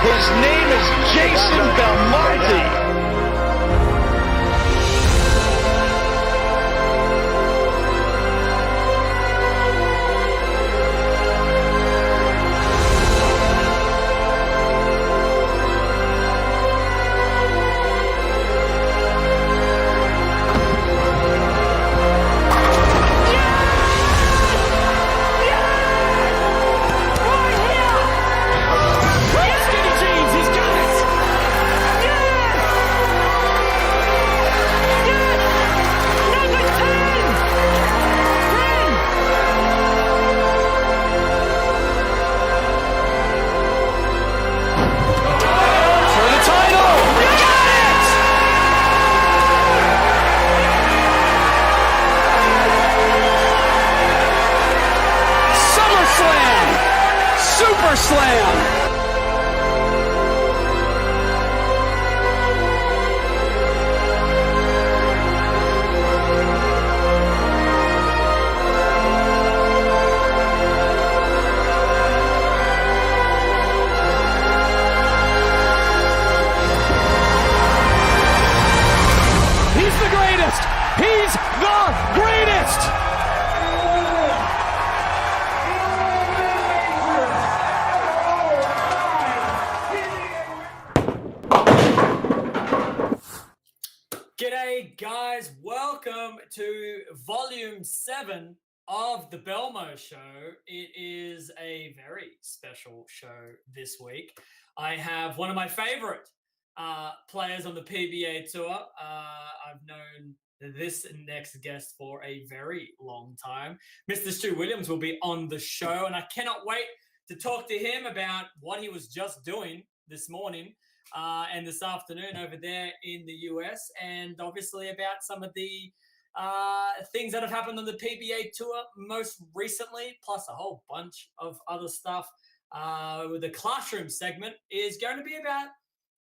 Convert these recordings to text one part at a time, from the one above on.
His name is Jason Belmonte. Slam! He's the greatest! He's the greatest! G'day guys, welcome to volume 7 of the BELMO Show. It is a very special show this week. I have one of my favorite players on the PBA Tour. I've known this next guest for a very long time. Mr. Stu Williams will be on the show, and I cannot wait to talk to him about what he was just doing this morning and this afternoon over there in the US, and obviously about some of the things that have happened on the PBA Tour most recently, plus a whole bunch of other stuff. The classroom segment is going to be about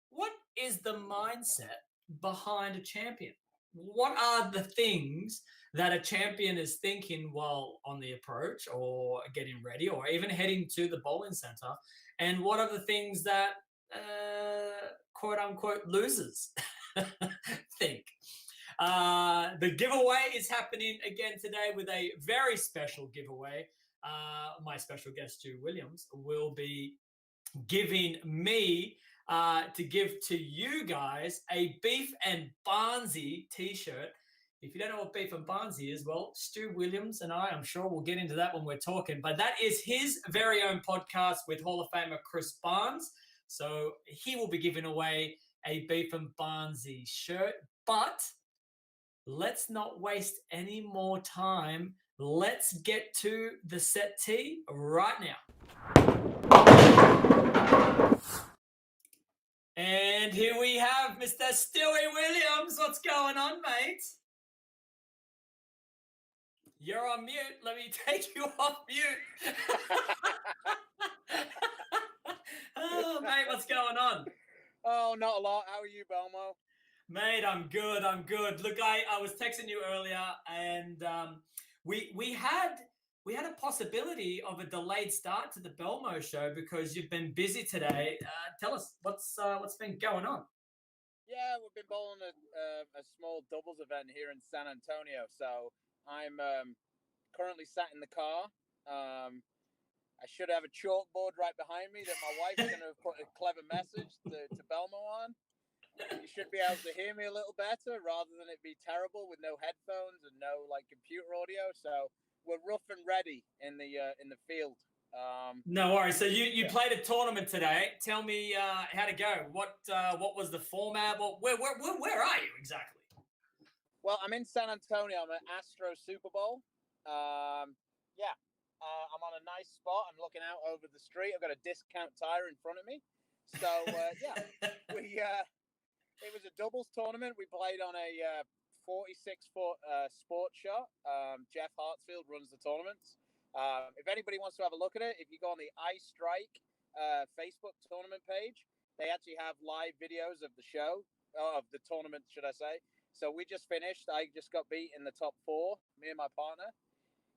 what is the mindset behind a champion? What are the things that a champion is thinking while on the approach or getting ready or even heading to the bowling center? And what are the things that quote unquote losers think? The giveaway is happening again today with a very special giveaway. My special guest, Stu Williams, will be giving me to give to you guys a Beef and Barnsey t-shirt. If you don't know what Beef and Barnsey is, well, Stu Williams and I'm sure we'll get into that when we're talking, but that is his very own podcast with Hall of Famer Chris Barnes. So he will be giving away a Beef and Barnsey shirt, but let's not waste any more time. Let's get to the set tee right now. And here we have Mr. Stewie Williams. What's going on, mate? You're on mute. Let me take you off mute. Oh, mate, what's going on? Oh, not a lot. How are you, Belmo? Mate, I'm good. Look, I was texting you earlier, and we had a possibility of a delayed start to the BELMO Show because you've been busy today. Tell us what's been going on. Yeah, we've been bowling a small doubles event here in San Antonio. So I'm currently sat in the car. I should have a chalkboard right behind me that my wife's going to put a clever message to Belmo on. You should be able to hear me a little better rather than it be terrible with no headphones and no computer audio. So we're rough and ready in the field. No worries. So you played a tournament today. Tell me how to go. What was the format? Where are you exactly? Well, I'm in San Antonio. I'm at Astro Super Bowl. I'm on a nice spot. I'm looking out over the street. I've got a discount tire in front of me. So it was a doubles tournament. We played on a 46-foot sports shot. Jeff Hartsfield runs the tournaments. If anybody wants to have a look at it, if you go on the iStrike Facebook tournament page, they actually have live videos of the show, of the tournament, should I say. So we just finished. I just got beat in the top 4, me and my partner.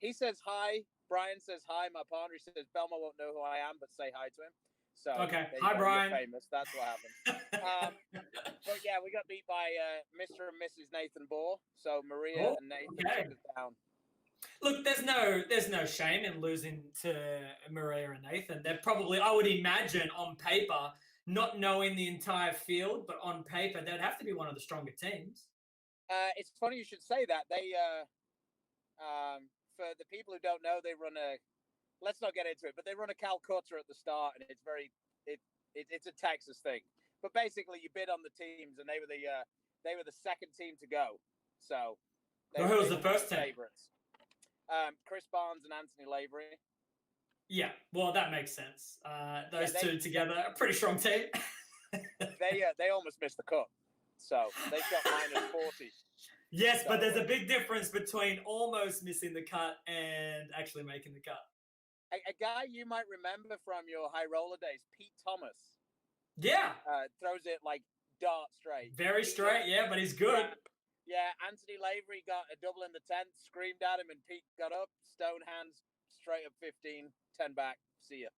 He says hi. Brian says hi. My partner, he says, Belmo won't know who I am, but say hi to him. So Okay. there you Hi, go. Brian. You're famous. That's what happened. But yeah, we got beat by Mr. and Mrs. Nathan Bohr. So Maria Oh, and Nathan okay. took us down. Look, there's no shame in losing to Maria and Nathan. They're probably, I would imagine, on paper, not knowing the entire field, but on paper, they'd have to be one of the stronger teams. It's funny you should say that. They, for the people who don't know, they run a. Let's not get into it, but they run a Calcutta at the start, and it's very it's a Texas thing. But basically, you bid on the teams, and they were the second team to go. So Well, who was the first team? Favorites. Chris Barnes and Anthony Lavery. Yeah, well, that makes sense. Those two together, a pretty strong team. They almost missed the cut, so they shot -40. Yes, so, but there's a big difference between almost missing the cut and actually making the cut. A guy you might remember from your high roller days, Pete Thomas. Yeah. Throws it like dart straight. Very straight, yeah, but he's good. Yeah, Anthony Lavery got a double in the 10th, screamed at him, and Pete got up, stone hands, straight up 15, 10 back. See ya.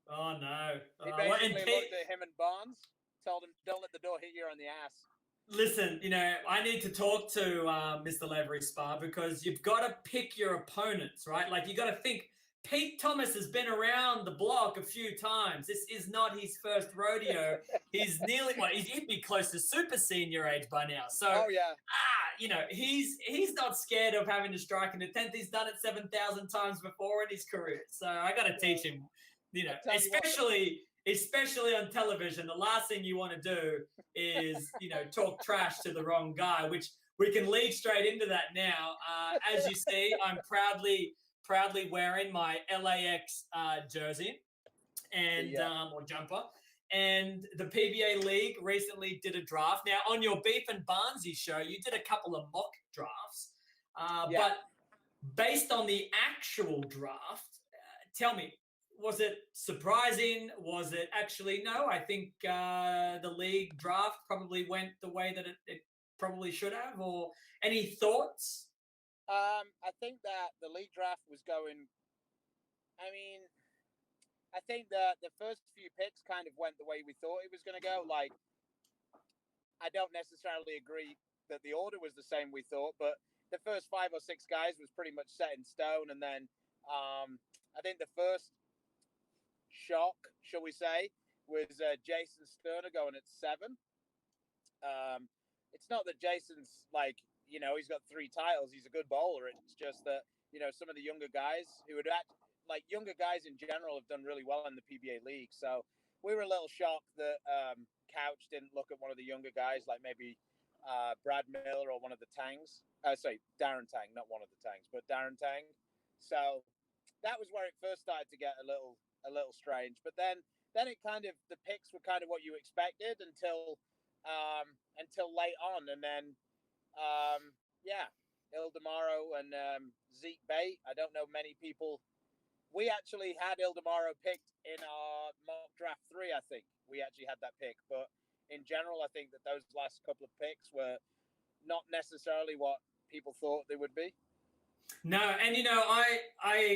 Oh, no. He basically looked at him and Barnes, told him, don't let the door hit you on the ass. Listen, I need to talk to Mr. Lavery Spa because you've got to pick your opponents, right? Like, you got to think, Pete Thomas has been around the block a few times. This is not his first rodeo. He's nearly, he'd be close to super senior age by now. So, oh, yeah. He's not scared of having to strike in the 10th. He's done it 7,000 times before in his career. So I got to teach him, especially on television. The last thing you want to do is, talk trash to the wrong guy, which we can lead straight into that now. As you see, I'm proudly wearing my LAX jersey and or jumper. And the PBA League recently did a draft. Now, on your Beef and Barnsey show, you did a couple of mock drafts. But based on the actual draft, tell me, was it surprising? Was it actually, no, I think the league draft probably went the way that it probably should have? Or any thoughts? I think that the league draft was going, I think that the first few picks kind of went the way we thought it was going to go. Like, I don't necessarily agree that the order was the same we thought, but the first 5 or 6 guys was pretty much set in stone. And then I think the first shock, shall we say, was Jason Sterner going at 7. It's not that Jason's like, he's got 3 titles. He's a good bowler. It's just that, some of the younger guys who would younger guys in general have done really well in the PBA League. So we were a little shocked that Couch didn't look at one of the younger guys, like maybe Brad Miller or one of the Tangs. Darren Tang, not one of the Tangs, but Darren Tang. So that was where it first started to get a little strange. But then it kind of, the picks were kind of what you expected until late on. And then, Ildemaro and Zeke Bate. I don't know many people. We actually had Ildemaro picked in our mock draft 3, I think. We actually had that pick. But in general, I think that those last couple of picks were not necessarily what people thought they would be. No, and I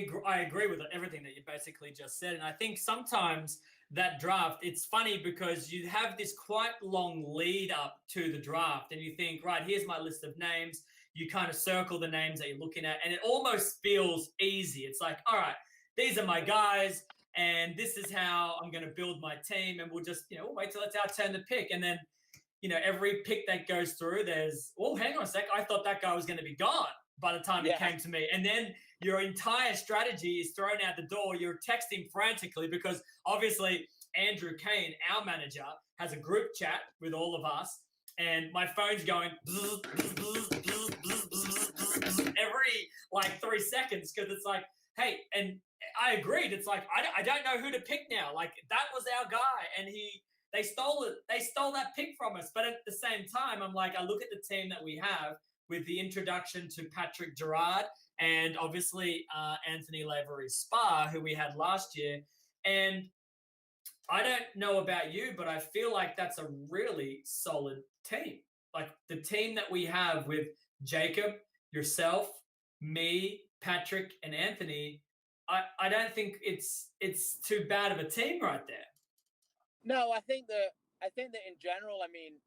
agree with everything that you basically just said. And I think sometimes that draft, it's funny because you have this quite long lead up to the draft and you think, right, here's my list of names. You kind of circle the names that you're looking at and it almost feels easy. It's like, all right, these are my guys and this is how I'm going to build my team. And we'll just, we'll wait till it's our turn to pick. And then, every pick that goes through, there's, hang on a sec. I thought that guy was going to be gone by the time it came to me. And then your entire strategy is thrown out the door. You're texting frantically because obviously Andrew Kane, our manager, has a group chat with all of us. And my phone's going every 3 seconds because it's like, hey, and I agreed. It's like, I don't know who to pick now. Like, that was our guy. And they stole it. They stole that pick from us. But at the same time, I'm like, I look at the team that we have with the introduction to Patrick Gerard and obviously Anthony Lavery Spa, who we had last year. And I don't know about you, but I feel like that's a really solid team. Like the team that we have with Jacob, yourself, me, Patrick, and Anthony, I don't think it's too bad of a team right there. No, I think that in general, I mean,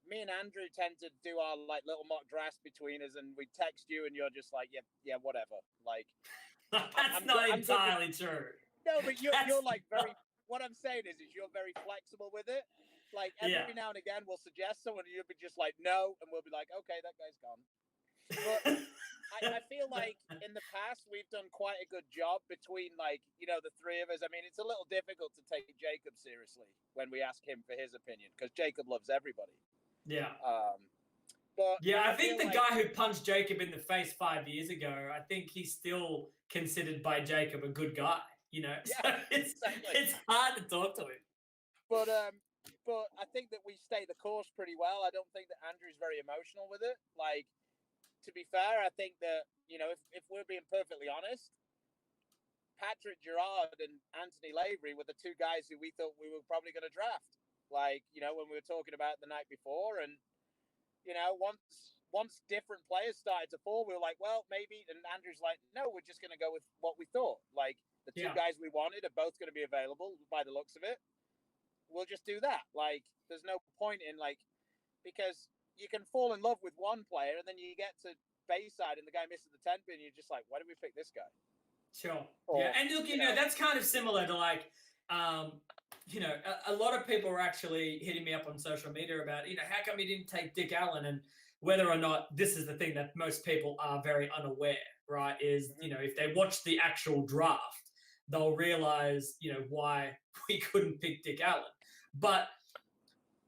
me and Andrew tend to do our like little mock drafts between us, and we text you, and you're just like, yeah, yeah, whatever. Like, That's I'm not good. I'm good with. entirely true. No, but you're like Not... very. What I'm saying is you're very flexible with it. Like Yeah. every now and again, we'll suggest someone, and you'll be just like, no, and we'll be like, okay, that guy's gone. But I feel like in the past we've done quite a good job between like the three of us. I mean, it's a little difficult to take Jacob seriously when we ask him for his opinion because Jacob loves everybody. Yeah. But yeah, I think the like, guy who punched Jacob in the face 5 years ago, I think he's still considered by Jacob a good guy. yeah, So it's hard to talk to him. But I think that we stay the course pretty well. I don't think that Andrew's very emotional with it. Like, to be fair, I think that if we're being perfectly honest, Patrick Gerard and Anthony Lavery were the two guys who we thought we were probably going to draft. Like, when we were talking about the night before, and once different players started to fall, we were like, well, maybe. And Andrew's like, no, we're just going to go with what we thought. Like, the two guys we wanted are both going to be available by the looks of it. We'll just do that. Like, there's no point in because you can fall in love with one player and then you get to Bayside and the guy misses the 10 pin. And you're just like, why did we pick this guy? Sure. Yeah. And look, that's kind of similar to a lot of people are actually hitting me up on social media about, how come you didn't take Dick Allen? And whether or not this is the thing that most people are very unaware, right, is, if they watch the actual draft, they'll realize, why we couldn't pick Dick Allen. But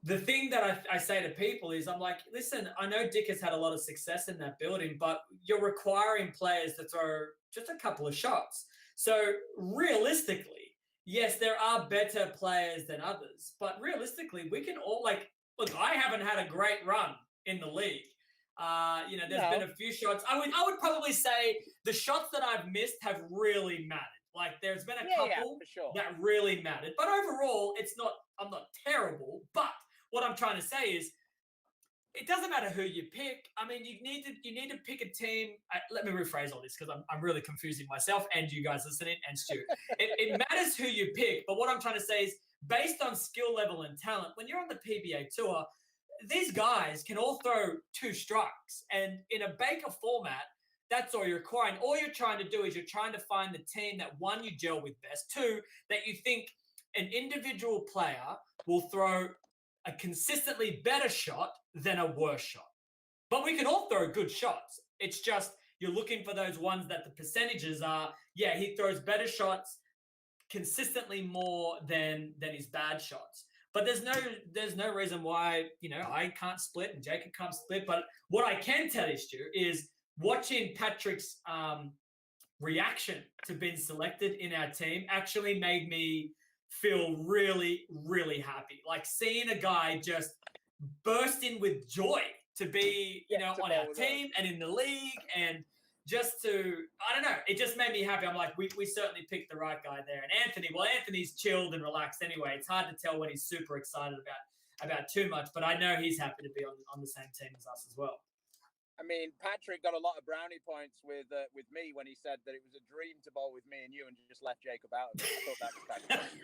the thing that I say to people is I'm like, listen, I know Dick has had a lot of success in that building, but you're requiring players to throw just a couple of shots. So realistically, yes, there are better players than others, but realistically, we can all look, I haven't had a great run in the league. There's been a few shots. I would probably say the shots that I've missed have really mattered. Like there's been a couple that really mattered, but overall, I'm not terrible. But what I'm trying to say is, it doesn't matter who you pick. I mean, you need to pick a team. Let me rephrase all this because I'm really confusing myself and you guys listening and Stu. It matters who you pick, but what I'm trying to say is, based on skill level and talent, when you're on the PBA tour, these guys can all throw two strikes, and in a Baker format, that's all you're requiring. All you're trying to do is you're trying to find the team that, one, you gel with best, two, that you think an individual player will throw a consistently better shot than a worse shot. But we can all throw good shots. It's just you're looking for those ones that the percentages are, he throws better shots consistently more than his bad shots. But there's no reason why, I can't split and Jacob can't split. But what I can tell you, Stu, is watching Patrick's reaction to being selected in our team actually made me feel really, really happy. Like seeing a guy just burst in with joy to be, on our team and in the league, and just to, I don't know, it just made me happy. I'm like, we certainly picked the right guy there. And Anthony's chilled and relaxed anyway. It's hard to tell when he's super excited about too much, but I know he's happy to be on the same team as us as well. I mean, Patrick got a lot of brownie points with me when he said that it was a dream to bowl with me and you, and just left Jacob out of it. I thought that was kind of funny.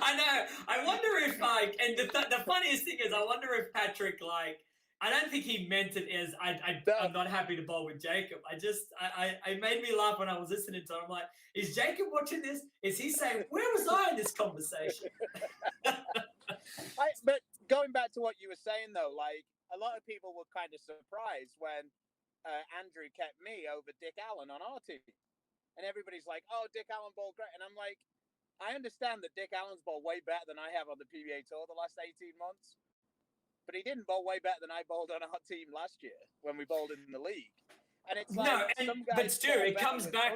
I know. I wonder if and the funniest thing is, I wonder if Patrick I don't think he meant it as I'm not happy to bowl with Jacob. I made me laugh when I was listening to him. I'm like, is Jacob watching this? Is he saying, where was I in this conversation? But going back to what you were saying though, a lot of people were kind of surprised when Andrew kept me over Dick Allen on our team. And everybody's like, oh, Dick Allen bowled great. And I'm like, I understand that Dick Allen's bowled way better than I have on the PBA Tour the last 18 months. But he didn't bowl way better than I bowled on our team last year when we bowled in the league. And it's like, but Stu, it comes back.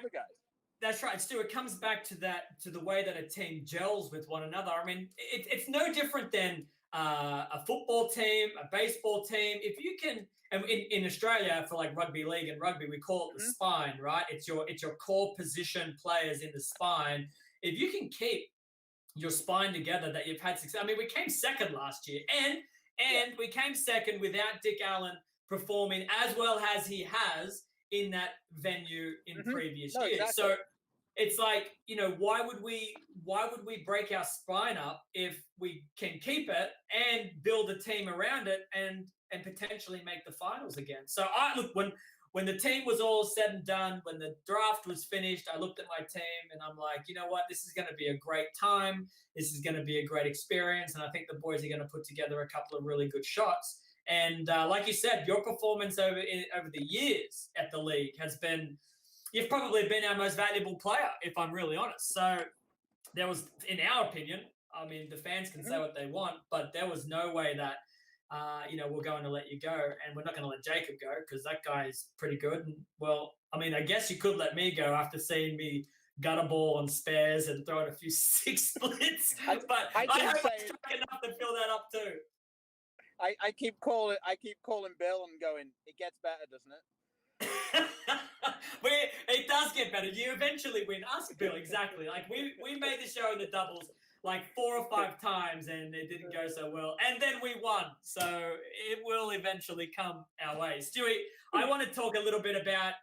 That's right, Stu. It comes back to the way that a team gels with one another. I mean, it's no different than a football team, a baseball team. If you can, and in Australia for rugby league and rugby, we call it the spine, right? It's your core position players in the spine. If you can keep your spine together, that you've had success. I mean, we came second last year, and we came second without Dick Allen performing as well as he has in that venue in previous years. Exactly. So it's like, why would we why would we break our spine up if we can keep it and build a team around it and potentially make the finals again? So I look, when the team was all said and done, when the draft was finished, I looked at my team and I'm like, you know what, this is going to be a great time. This is going to be a great experience. And I think the boys are going to put together a couple of really good shots. And like you said, your performance over the years at the league has been, you've probably been our most valuable player, if I'm really honest. So there was, in our opinion, I mean, the fans can say what they want, but there was no way that, we're going to let you go, and we're not going to let Jacob go because that guy is pretty good. And, well, I mean, I guess you could let me go after seeing me gut a ball on spares and throw in a few six splits, but I hope I'm strong enough to fill that up too. I keep calling Bill and going, it gets better, doesn't it? It does get better. You eventually win. Ask Bill, exactly. Like we made the show in the doubles like 4 or 5 times and it didn't go so well. And then we won. So it will eventually come our way. Stewie, I want to talk a little bit about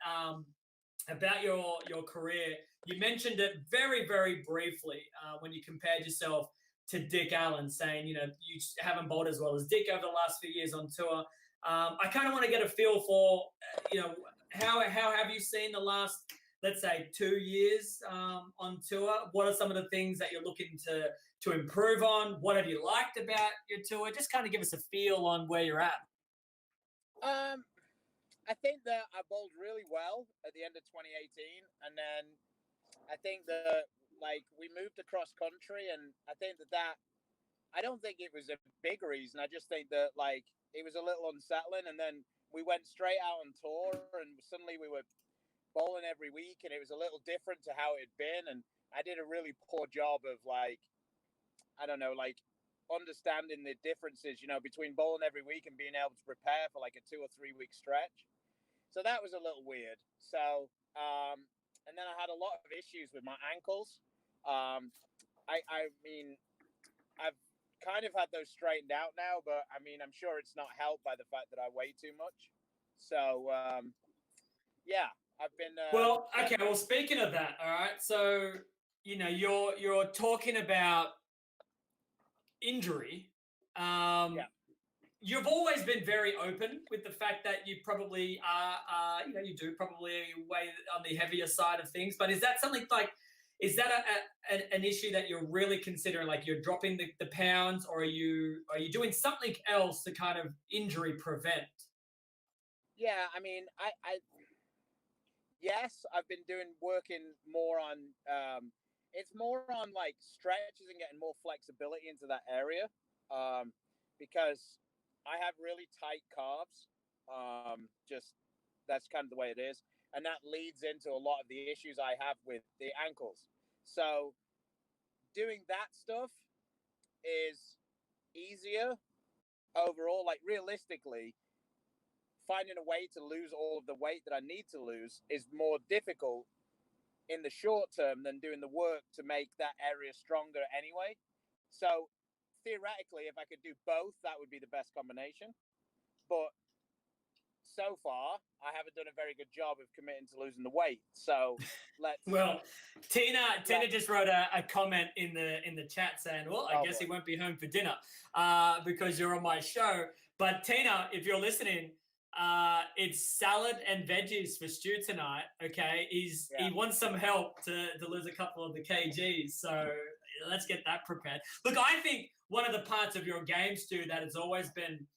your career. You mentioned it very, very briefly when you compared yourself to Dick Allen, saying, you haven't bowled as well as Dick over the last few years on tour. I kind of want to get a feel for, how have you seen the last, let's say, 2 years on tour? What are some of the things that you're looking to improve on? What have you liked about your tour? Just kind of give us a feel on where you're at. I think that I bowled really well at the end of 2018, and then I think that we moved across country, and I think that I don't think it was a big reason. I just think that it was a little unsettling, and then we went straight out on tour, and suddenly we were bowling every week, and it was a little different to how it had been. And I did a really poor job of understanding the differences, between bowling every week and being able to prepare for a 2 or 3 week stretch. So that was a little weird. So, and then I had a lot of issues with my ankles. I mean, I've kind of had those straightened out now, but I mean, I'm sure it's not helped by the fact that I weigh too much. So, yeah, I've been. Well, okay. Well, speaking of that, all right. So, you're talking about injury. Yeah. You've always been very open with the fact that you probably are, you do probably weigh on the heavier side of things. But is that something is that an issue that you're really considering? Like you're dropping the pounds, or are you doing something else to kind of injury prevent? Yeah, I mean, yes, I've been working more on, it's more on stretches and getting more flexibility into that area, because I have really tight calves. Just that's kind of the way it is, and that leads into a lot of the issues I have with the ankles. So doing that stuff is easier overall. Realistically, finding a way to lose all of the weight that I need to lose is more difficult in the short term than doing the work to make that area stronger anyway. So theoretically, if I could do both, that would be the best combination. But so far, I haven't done a very good job of committing to losing the weight. So let's. Well, Tina just wrote a comment in the chat saying, "Well, I guess he won't be home for dinner because you're on my show." But Tina, if you're listening, it's salad and veggies for Stu tonight. Okay, he wants some help to lose a couple of the kgs. So let's get that prepared. Look, I think one of the parts of your game, Stu, that has always been,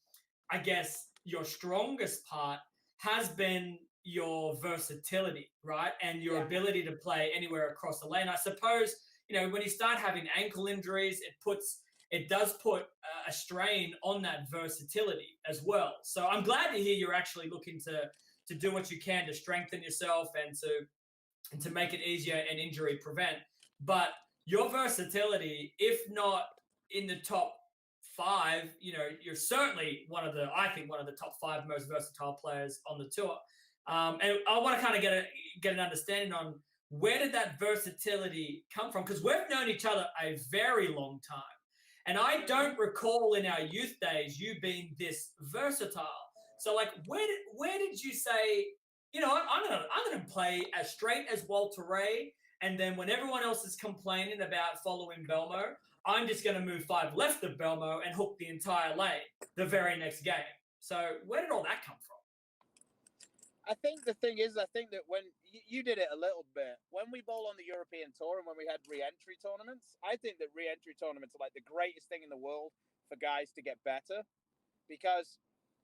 I guess, your strongest part has been your versatility, right? And your ability to play anywhere across the lane. I suppose, when you start having ankle injuries, it does put a strain on that versatility as well. So I'm glad to hear you're actually looking to do what you can to strengthen yourself and to make it easier and injury prevent. But your versatility, if not in the top 5, you're certainly one of the top 5 most versatile players on the tour. And I want to kind of get an understanding on where did that versatility come from? Because we've known each other a very long time. And I don't recall in our youth days you being this versatile. So where did you say, I'm gonna play as straight as Walter Ray And then when everyone else is complaining about following Belmo, I'm just going to move 5 left of Belmo and hook the entire lane the very next game. So where did all that come from? I think the thing is, I think that when you did it a little bit, when we bowl on the European Tour and when we had re-entry tournaments, I think that re-entry tournaments are like the greatest thing in the world for guys to get better. Because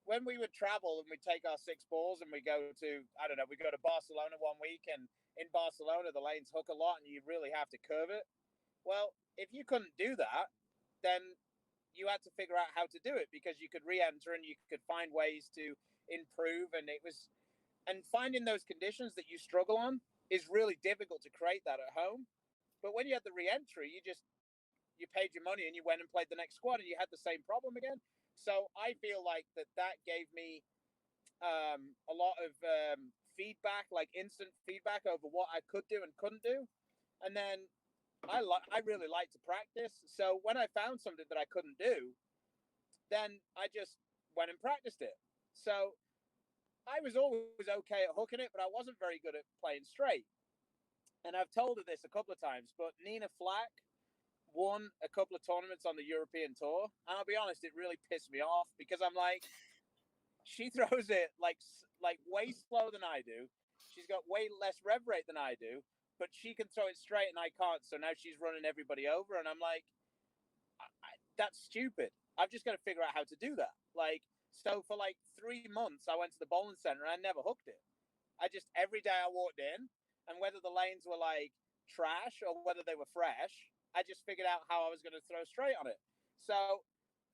when we would travel and we'd take our 6 balls and we go to, I don't know, we go to Barcelona one week, and in Barcelona, the lanes hook a lot and you really have to curve it. Well, if you couldn't do that, then you had to figure out how to do it, because you could re-enter and you could find ways to improve. And finding those conditions that you struggle on is really difficult to create that at home. But when you had the re-entry, you paid your money and you went and played the next squad and you had the same problem again. So I feel like that gave me a lot of feedback, like instant feedback over what I could do and couldn't do. And then I really like to practice. So when I found something that I couldn't do, then I just went and practiced it. So I was always okay at hooking it, but I wasn't very good at playing straight. And I've told her this a couple of times, but Nina Flack won a couple of tournaments on the European Tour. And I'll be honest, it really pissed me off, because I'm like, she throws it like way slower than I do. She's got way less rev rate than I do, but she can throw it straight and I can't. So now she's running everybody over. And I'm like, that's stupid. I've just got to figure out how to do that. So for 3 months, I went to the bowling center and I never hooked it. Every day I walked in, and whether the lanes were trash or whether they were fresh, I just figured out how I was going to throw straight on it. So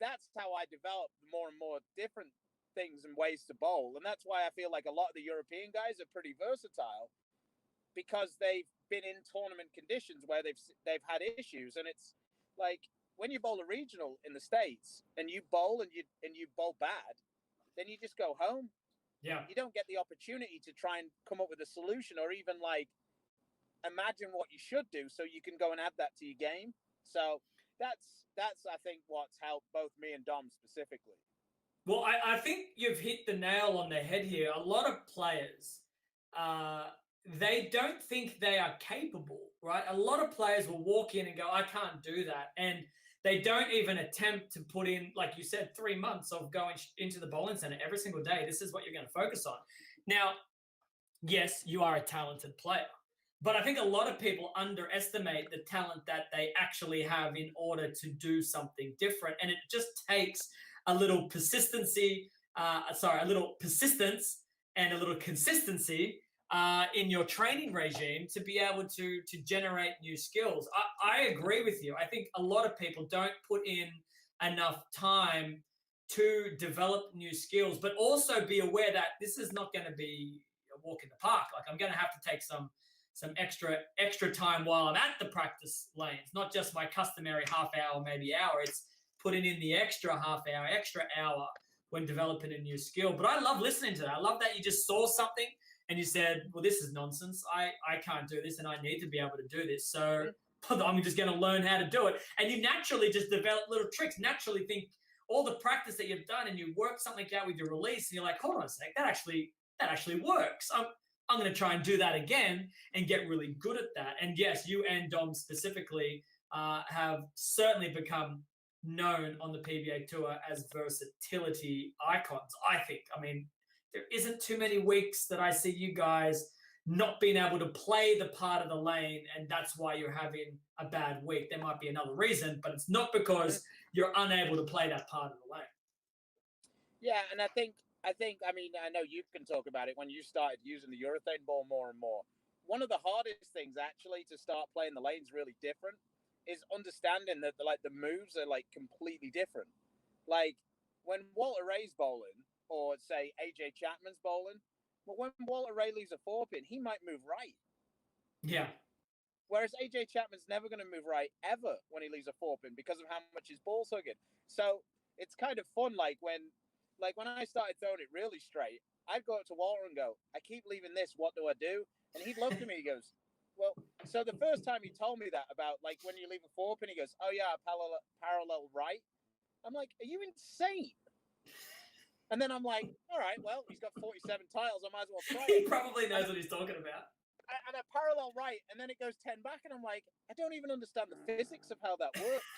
that's how I developed more and more different things and ways to bowl. And that's why I feel like a lot of the European guys are pretty versatile, because they've been in tournament conditions where they've had issues. And it's like, when you bowl a regional in the States and you bowl and you bowl bad, then you just go home. Yeah. You don't get the opportunity to try and come up with a solution, or even imagine what you should do so you can go and add that to your game. So that's I think what's helped both me and Dom specifically. Well, I think you've hit the nail on the head here. A lot of players, they don't think they are capable, right? A lot of players will walk in and go, I can't do that. And they don't even attempt to put in, like you said, 3 months of going into the bowling center every single day. This is what you're going to focus on. Now, yes, you are a talented player, but I think a lot of people underestimate the talent that they actually have in order to do something different. And it just takes a little persistence and a little consistency in your training regime to be able to generate new skills. I agree with you. I think a lot of people don't put in enough time to develop new skills, but also be aware that this is not going to be a walk in the park. I'm going to have to take some extra time while I'm at the practice lanes, not just my customary half hour, maybe hour. It's putting in the extra half hour, extra hour when developing a new skill. But I love listening to that. I love that you just saw something and you said, well, this is nonsense. I can't do this and I need to be able to do this. So I'm just going to learn how to do it. And you naturally just develop little tricks, naturally think all the practice that you've done, and you work something out with your release and you're like, hold on a sec, that actually works. I'm going to try and do that again and get really good at that. And yes, you and Dom specifically have certainly become known on the PBA Tour as versatility icons, I think. I mean, there isn't too many weeks that I see you guys not being able to play the part of the lane, and that's why you're having a bad week. There might be another reason, but it's not because you're unable to play that part of the lane. Yeah, and I think, I mean, I know you can talk about it when you started using the urethane ball more and more. One of the hardest things actually to start playing the lanes really different is understanding that the moves are completely different. Like when Walter Ray's bowling, or say AJ Chapman's bowling, well, when Walter Ray leaves a 4-pin, he might move right. Yeah. Whereas AJ Chapman's never going to move right ever when he leaves a 4-pin because of how much his ball's hugging. So it's kind of fun. When I started throwing it really straight, I'd go up to Walter and go, I keep leaving this, what do I do? And he'd look at me, he goes, well, so the first time he told me that about when you leave a 4-pin, he goes, oh yeah, parallel right. I'm like, are you insane? And then I'm like, all right, well, he's got 47 tiles. I might as well try it. He probably knows what he's talking about. and a parallel right, and then it goes 10 back, and I'm like, I don't even understand the physics of how that works.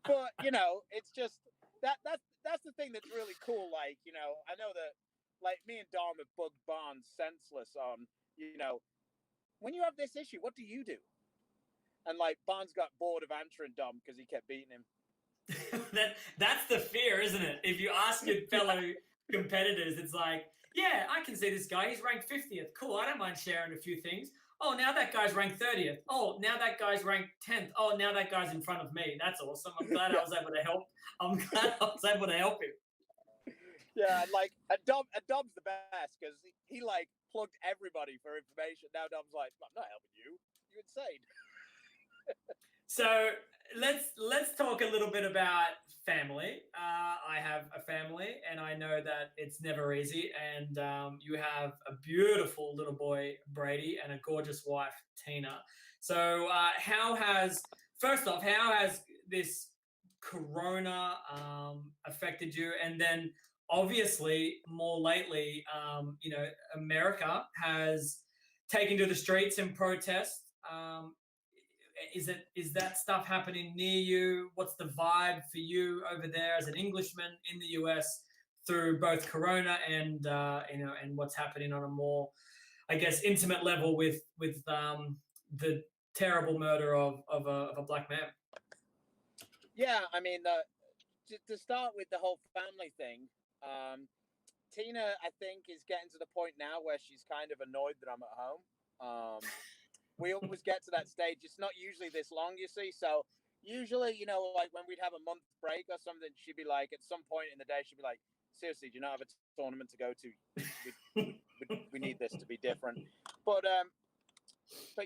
But it's just that's the thing that's really cool. Like, I know that like me and Dom have bugged Barnes senseless on, when you have this issue, what do you do? And like Barnes got bored of answering Dom because he kept beating him. That's the fear, isn't it? If you ask your fellow competitors, it's like, yeah, I can see this guy. He's ranked 50th. Cool. I don't mind sharing a few things. Oh, now that guy's ranked 30th. Oh, now that guy's ranked 10th. Oh, now that guy's in front of me. That's awesome. I'm glad I was able to help. I'm glad I was able to help him. Yeah, like Dom's the best because he like plugged everybody for information. Now Dom's like, I'm not helping you. You're insane. So let's talk a little bit about family. I have a family, and I know that it's never easy. And you have a beautiful little boy, Brady, and a gorgeous wife, Tina. So first off, how has this Corona affected you? And then obviously more lately, America has taken to the streets in protest. Is that stuff happening near you? What's the vibe for you over there as an Englishman in the US through both Corona and and what's happening on a more, I guess, intimate level with the terrible murder of a black man? Yeah, I mean, to start with the whole family thing, Tina, I think, is getting to the point now where she's kind of annoyed that I'm at home. We always get to that stage. It's not usually this long, you see. So usually, like when we'd have a month break or something, she'd be like, at some point in the day, she'd be like, seriously, do you not have a tournament to go to? We need this to be different. But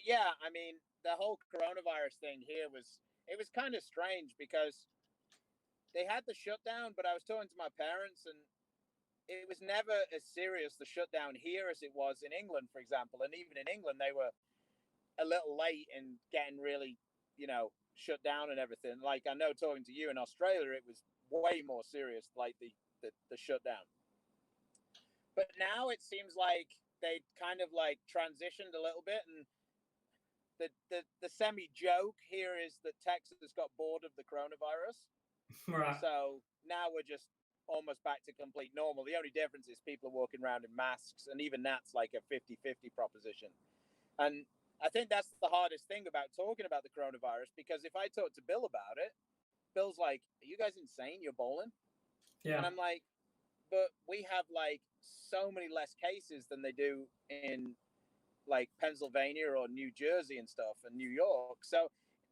yeah, I mean, the whole coronavirus thing here was kind of strange because they had the shutdown, but I was talking to my parents, and it was never as serious, the shutdown here, as it was in England, for example. And even in England, they were a little late in getting really, shut down and everything. Like, I know talking to you in Australia, it was way more serious, like the shutdown. But now it seems like they kind of like transitioned a little bit, and the semi joke here is that Texas got bored of the coronavirus. Right. So now we're just almost back to complete normal. The only difference is people are walking around in masks, and even that's like a 50-50 proposition. And I think that's the hardest thing about talking about the coronavirus, because if I talk to Bill about it, Bill's like, are you guys insane? You're bowling? Yeah. And I'm like, but we have like so many less cases than they do in like Pennsylvania or New Jersey and stuff, and New York. So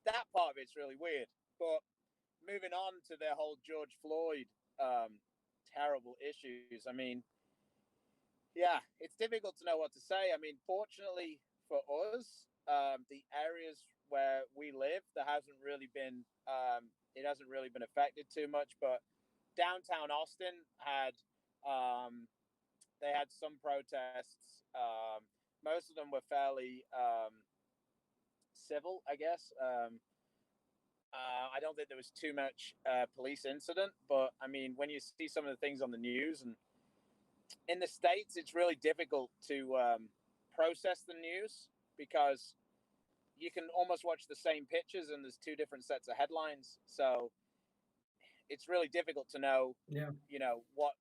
that part of it's really weird. But moving on to their whole George Floyd terrible issues, I mean, yeah, it's difficult to know what to say. I mean, fortunately for us, the areas where we live, there hasn't really been it hasn't really been affected too much. But downtown Austin had they had some protests. Most of them were fairly civil, I guess. I don't think there was too much police incident, but I mean, when you see some of the things on the news, and in the States, it's really difficult to process the news because you can almost watch the same pictures and there's two different sets of headlines. So it's really difficult to know, what,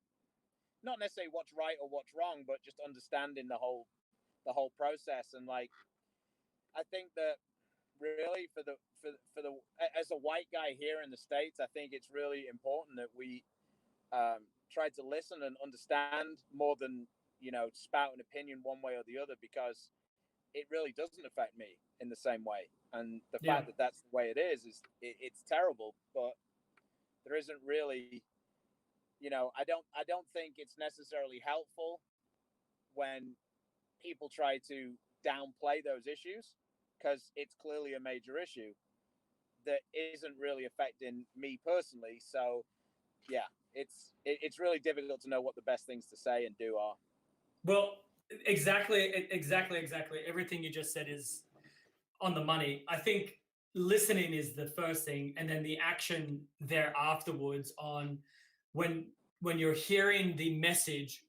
not necessarily what's right or what's wrong, but just understanding the whole process. And like, I think that really for the as a white guy here in the States, I think it's really important that we try to listen and understand more than spout an opinion one way or the other, because it really doesn't affect me in the same way. And the fact that that's the way it is it's terrible. But there isn't really, I don't think it's necessarily helpful when people try to downplay those issues, because it's clearly a major issue that isn't really affecting me personally. So yeah, it's really difficult to know what the best things to say and do are. Well, exactly. Everything you just said is on the money. I think listening is the first thing, and then the action there afterwards on when you're hearing the message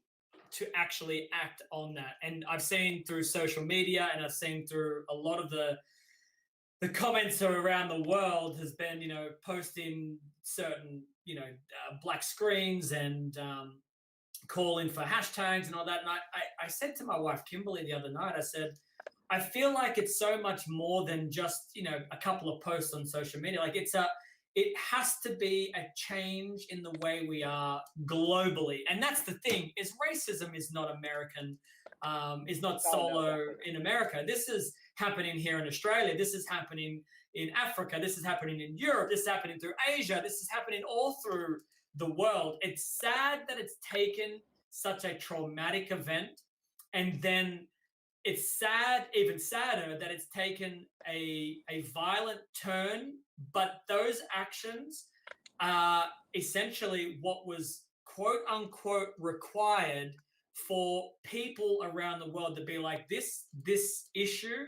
to actually act on that. And I've seen through social media, and I've seen through a lot of the comments around the world has been, posting certain, black screens and calling for hashtags and all that. And I said to my wife, Kimberly, the other night, I said, I feel like it's so much more than just, a couple of posts on social media. Like it has to be a change in the way we are globally. And that's the thing, is racism is not American, is not solo in America. This is happening here in Australia. This is happening in Africa. This is happening in Europe. This is happening through Asia. This is happening all through the world. It's sad that it's taken such a traumatic event, and then it's sad, even sadder, that it's taken a violent turn, but those actions are essentially what was quote unquote required for people around the world to be like, this issue,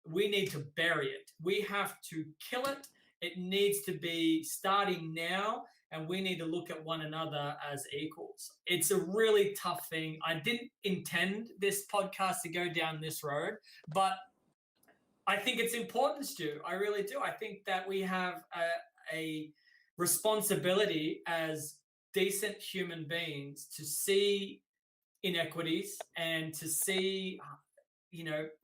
we need to bury it. We have to kill it. It needs to be starting now, and we need to look at one another as equals. It's a really tough thing. I didn't intend this podcast to go down this road, but I think it's important, Stu. I really do. I think that we have a responsibility as decent human beings to see inequities and to see,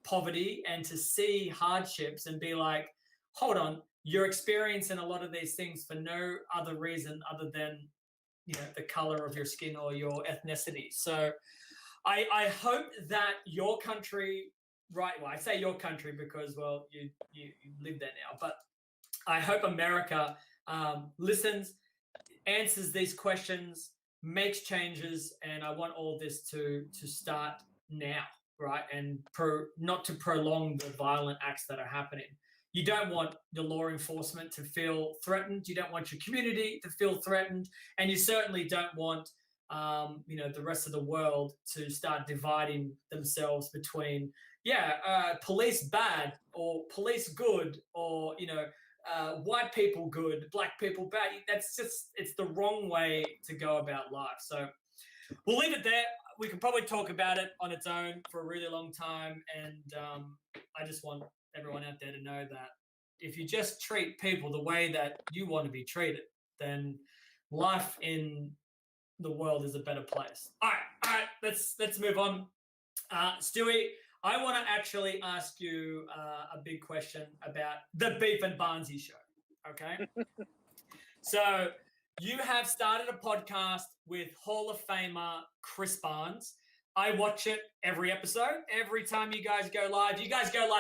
poverty and to see hardships and be like, hold on, you're experiencing a lot of these things for no other reason other than, the color of your skin or your ethnicity. So I hope that your country, right, well, I say your country because, well, you live there now, but I hope America listens, answers these questions, makes changes, and I want all this to start now, right? And not to prolong the violent acts that are happening. You don't want the law enforcement to feel threatened. You don't want your community to feel threatened. And you certainly don't want, the rest of the world to start dividing themselves between, police bad or police good, or, white people good, black people bad. It's the wrong way to go about life. So we'll leave it there. We can probably talk about it on its own for a really long time. And I just want everyone out there to know that if you just treat people the way that you want to be treated, then life in the world is a better place. All right, let's move on. Stewie, I want to actually ask you a big question about the Beef and Barnsey show, okay? So you have started a podcast with Hall of Famer Chris Barnes. I watch it every episode. Every time you guys go live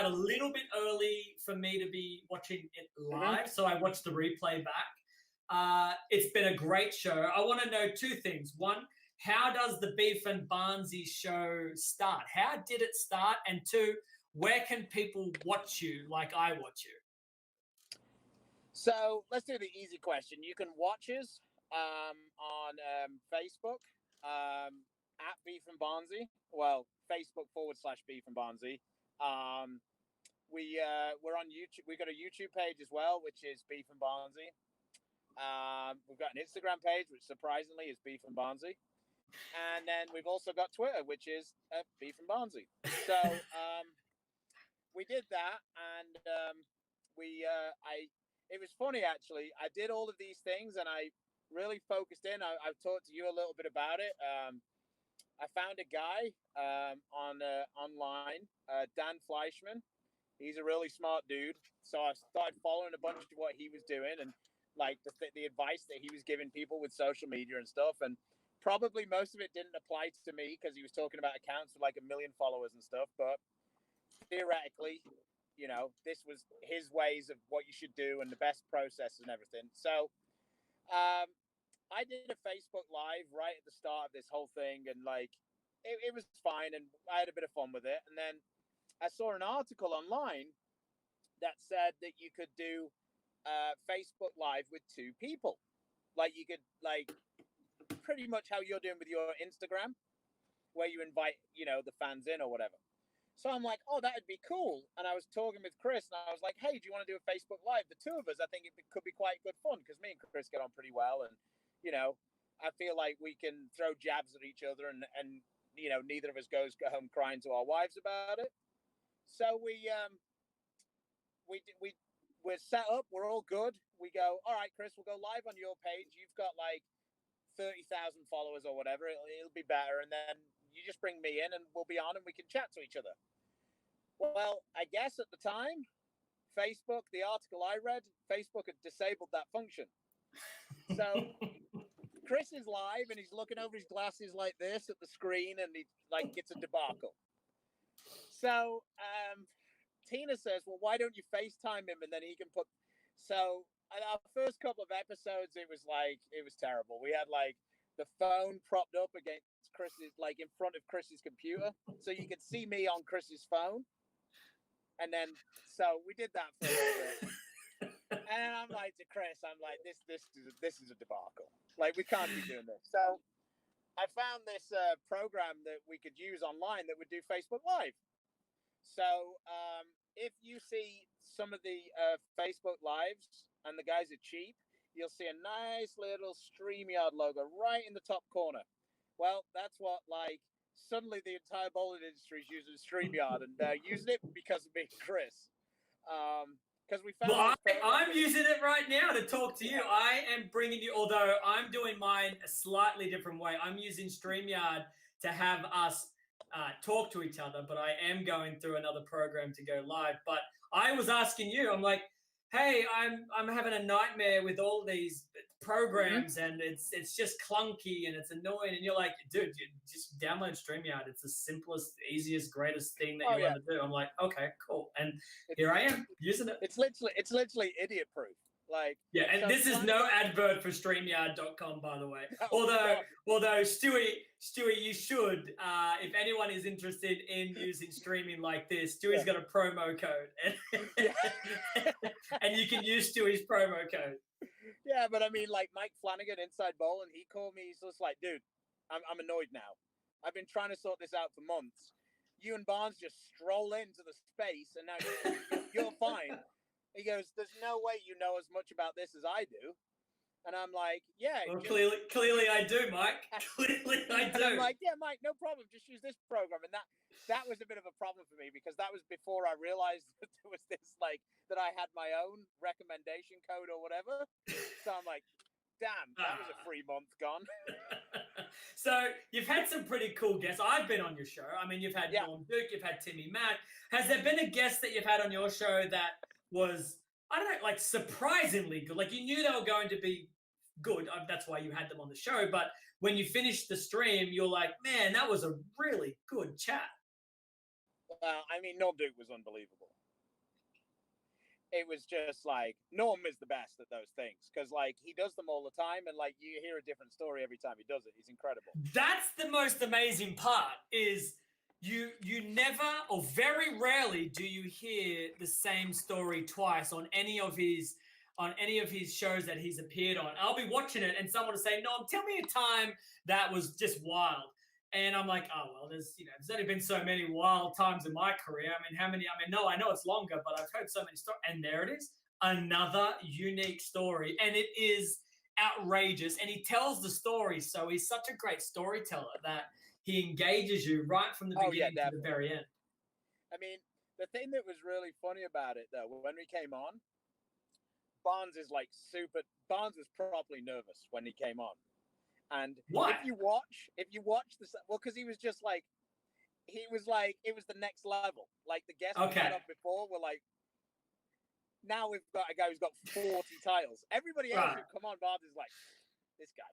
a little bit early for me to be watching it live, so I watch the replay back. It's been a great show. I want to know two things. One, how does the Beef and Barnsey show start? How did it start? And two, where can people watch you like I watch you? So let's do the easy question. You can watch us on Facebook at Beef and Barnsey. Well, Facebook.com/Beef and Barnsey. We're on YouTube. We've got a YouTube page as well, which is Beef and Barnsey. We've got an Instagram page, which surprisingly is Beef and Barnsey. And then we've also got Twitter, which is Beef and Barnsey. So we did that, and it was funny, actually. I did all of these things, and I really focused in. I've talked to you a little bit about it. I found a guy online, Dan Fleischman. He's a really smart dude. So I started following a bunch of what he was doing, and like the advice that he was giving people with social media and stuff. And probably most of it didn't apply to me because he was talking about accounts with like 1 million followers and stuff. But theoretically, this was his ways of what you should do and the best process and everything. So I did a Facebook Live right at the start of this whole thing, and like it was fine, and I had a bit of fun with it. And then I saw an article online that said that you could do Facebook Live with two people. Like you could, like, pretty much how you're doing with your Instagram, where you invite, the fans in or whatever. So I'm like, oh, that'd be cool. And I was talking with Chris, and I was like, hey, do you want to do a Facebook Live? The two of us, I think it could be quite good fun, because me and Chris get on pretty well. And, I feel like we can throw jabs at each other and neither of us go home crying to our wives about it. So we're set up. We're all good. We go, all right, Chris, we'll go live on your page. You've got like 30,000 followers or whatever. It'll be better. And then you just bring me in and we'll be on and we can chat to each other. Well, I guess at the time, Facebook, the article I read, Facebook had disabled that function. So Chris is live and he's looking over his glasses like this at the screen and he like gets a debacle. So Tina says, well, why don't you FaceTime him and then he can put... So our first couple of episodes, it was terrible. We had like the phone propped up against Chris's, like in front of Chris's computer. So you could see me on Chris's phone. And then, so we did that for a little bit. And I'm like to Chris, I'm like, this is a debacle. Like, we can't be doing this. So I found this program that we could use online that would do Facebook Live. So if you see some of the Facebook Lives and the guys are cheap, you'll see a nice little StreamYard logo right in the top corner. Well, that's what, like, suddenly the entire bowling industry is using StreamYard, and they're using it because of me, Chris. Because we found... Well, I'm using it right now to talk to you. I am bringing you, although I'm doing mine a slightly different way. I'm using StreamYard to have us talk to each other, but I am going through another program to go live. But I was asking you, I'm like, hey, I'm having a nightmare with all these programs, and it's just clunky and it's annoying. And you're like, dude, you just download StreamYard. It's the simplest, easiest, greatest thing that you'll ever do. I'm like, okay, cool. And here I am using it. It's literally idiot proof. Like, yeah, and so this is no advert for StreamYard.com, by the way. Although Stewie, you should, if anyone is interested in using streaming like this, Stewie's got a promo code, and you can use Stewie's promo code. Yeah, but I mean, like Mike Flanagan, Inside Bowling, he called me. He's just like, dude, I'm annoyed now. I've been trying to sort this out for months. You and Barnes just stroll into the space, and now you're fine. He goes, there's no way you know as much about this as I do. And I'm like, yeah. Well, clearly I do, Mike. Clearly I do. And I'm like, yeah, Mike, no problem. Just use this program. And that was a bit of a problem for me because that was before I realized that there was this, like, that I had my own recommendation code or whatever. So I'm like, damn, that was a free month gone. So you've had some pretty cool guests. I've been on your show. I mean, you've had Norm Duke, you've had Timmy Mack. Has there been a guest that you've had on your show that was, I don't know, like surprisingly good? Like, you knew they were going to be good. That's why you had them on the show. But when you finished the stream, you're like, man, that was a really good chat. I mean, Norm Duke was unbelievable. It was just like, Norm is the best at those things because, like, he does them all the time, and like, you hear a different story every time he does it. He's incredible. That's the most amazing part. Is you never, or very rarely, do you hear the same story twice on any of his shows that he's appeared on. I'll be watching it, and someone will say, "Norm, tell me a time that was just wild." And I'm like, oh, well, there's only been so many wild times in my career. I mean, how many? I mean, no, I know it's longer, but I've heard so many stories. And there it is, another unique story. And it is outrageous. And he tells the story. So he's such a great storyteller that he engages you right from the beginning to the very end. I mean, the thing that was really funny about it, though, when we came on, Barnes was properly nervous when he came on. And why? if you watch this, well, because it was like, it was the next level. Like, the guests we had on before were like, now we've got a guy who's got 40 titles. Everybody else who come on, Barnes is like, this guy.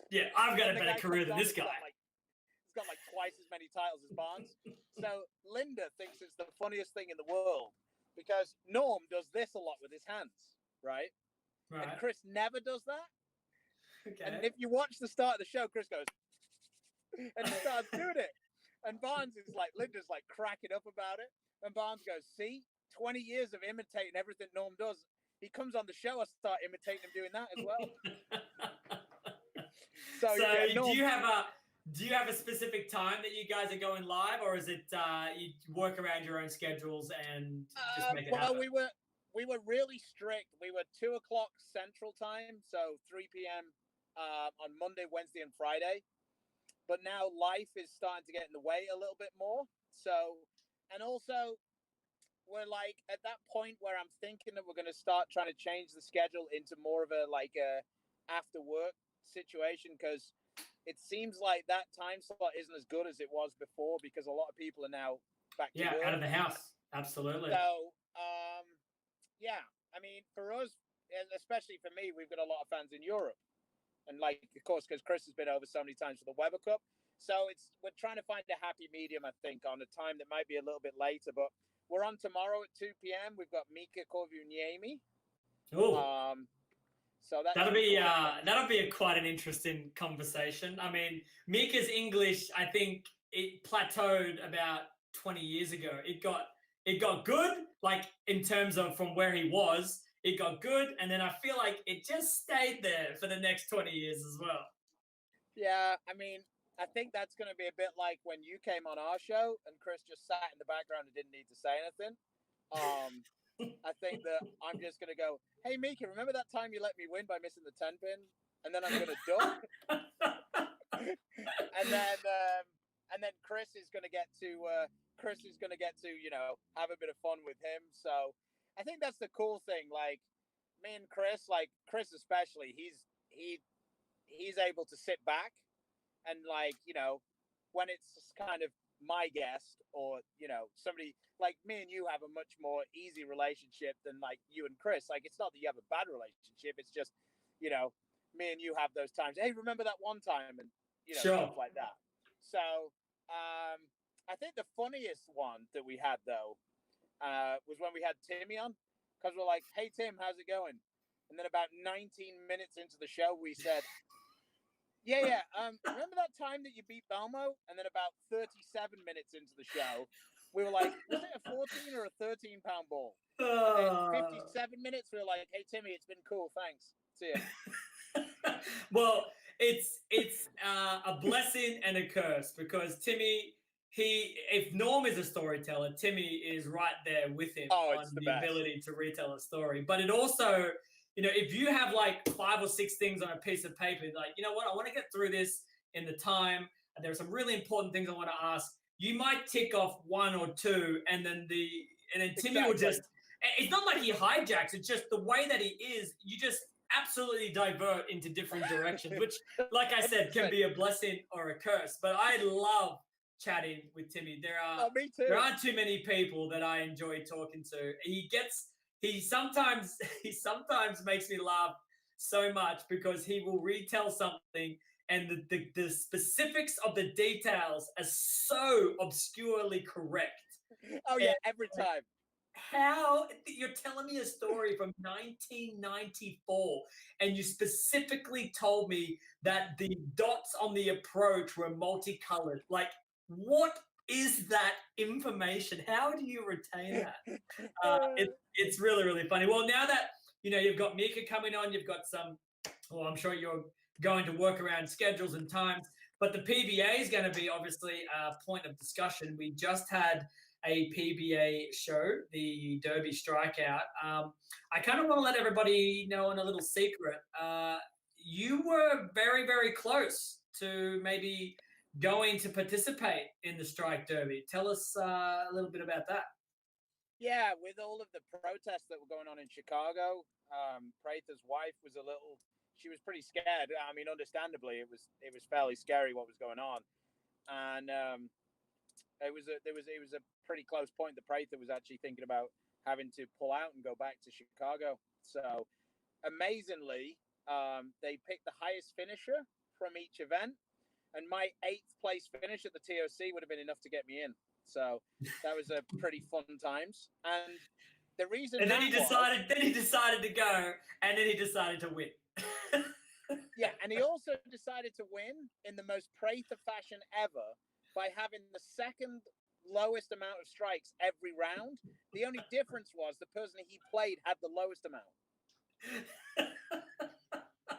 Yeah, I've got a better career than this guy. He's got like twice as many titles as Barnes. So Linda thinks it's the funniest thing in the world because Norm does this a lot with his hands, right? And Chris never does that. Okay. And if you watch the start of the show, Chris goes, and he starts doing it. And Barnes is like, Linda's like cracking up about it. And Barnes goes, see, 20 years of imitating everything Norm does. He comes on the show, I start imitating him doing that as well. So Norm, do you have a specific time that you guys are going live, or is it you work around your own schedules and just make it happen? Well, we were really strict. We were 2:00 Central Time, so 3 p.m. On Monday, Wednesday, and Friday. but now life is starting to get in the way a little bit more. So, and also we're like at that point where I'm thinking that we're going to start trying to change the schedule into more of a after work situation, because it seems like that time slot isn't as good as it was before because a lot of people are now back to work. Out of the house. Absolutely. So, yeah, I mean, for us, especially for me, we've got a lot of fans in Europe. And like, of course, because Chris has been over so many times for the Weber Cup. So we're trying to find a happy medium, I think, on a time that might be a little bit later. But we're on tomorrow at 2 p.m. We've got Mika Korvuniemi. Oh. So that'll be quite an interesting conversation. I mean, Mika's English, I think it plateaued about 20 years ago. It got good, like in terms of from where he was, it got good, and then I feel like it just stayed there for the next 20 years as well. Yeah, I mean, I think that's going to be a bit like when you came on our show and Chris just sat in the background and didn't need to say anything. I think that I'm just going to go, hey, Mika, remember that time you let me win by missing the 10 pin? And then I'm going to duck. and then Chris is going to get to, have a bit of fun with him. So I think that's the cool thing. Like me and Chris, like Chris especially, he's able to sit back and when it's kind of my guest or somebody like me and you have a much more easy relationship than like you and Chris. Like it's not that you have a bad relationship, it's just me and you have those times, hey, remember that one time, and sure. Stuff like that. So I think the funniest one that we had though was when we had Timmy on, because we're like, hey Tim, how's it going? And then about 19 minutes into the show we said, yeah. Remember that time that you beat BELMO? And then about 37 minutes into the show, we were like, was it a 14 or a 13-pound ball? And then 57 minutes, we were like, hey, Timmy, it's been cool. Thanks. See ya. Well, it's a blessing and a curse, because Timmy, if Norm is a storyteller, Timmy is right there with him on the ability to retell a story. But it also, if you have like 5 or 6 things on a piece of paper, like, you know what, I want to get through this in the time, and there are some really important things I want to ask, you might tick off 1 or 2, and then Timmy will just, it's not like he hijacks, it's just the way that he is, you just absolutely divert into different directions, which, like I said, can be a blessing or a curse. But I love chatting with Timmy. Me too. There aren't too many people that I enjoy talking to. He sometimes makes me laugh so much, because he will retell something and the specifics of the details are so obscurely correct. Oh yeah, every time. How you're telling me a story from 1994 and you specifically told me that the dots on the approach were multicolored? Like, what is that information? How do you retain that? It's really, really funny. Well, now that you've got Mika coming on, you've got some, well, I'm sure you're going to work around schedules and times, but the PBA is going to be obviously a point of discussion. We just had a PBA show, the Derby Strikeout. I kind of want to let everybody know in a little secret. You were very, very close to maybe going to participate in the Strike Derby. Tell us a little bit about that. Yeah, with all of the protests that were going on in Chicago, Prather's wife was she was pretty scared. I mean, understandably, it was fairly scary what was going on, and it was a pretty close point that Prather was actually thinking about having to pull out and go back to Chicago. So, amazingly, they picked the highest finisher from each event, and my 8th place finish at the TOC would have been enough to get me in. So that was a pretty fun times. And the reason, and then he decided to go, and then he decided to win. Yeah, and he also decided to win in the most Prather fashion ever by having the second lowest amount of strikes every round. The only difference was the person he played had the lowest amount.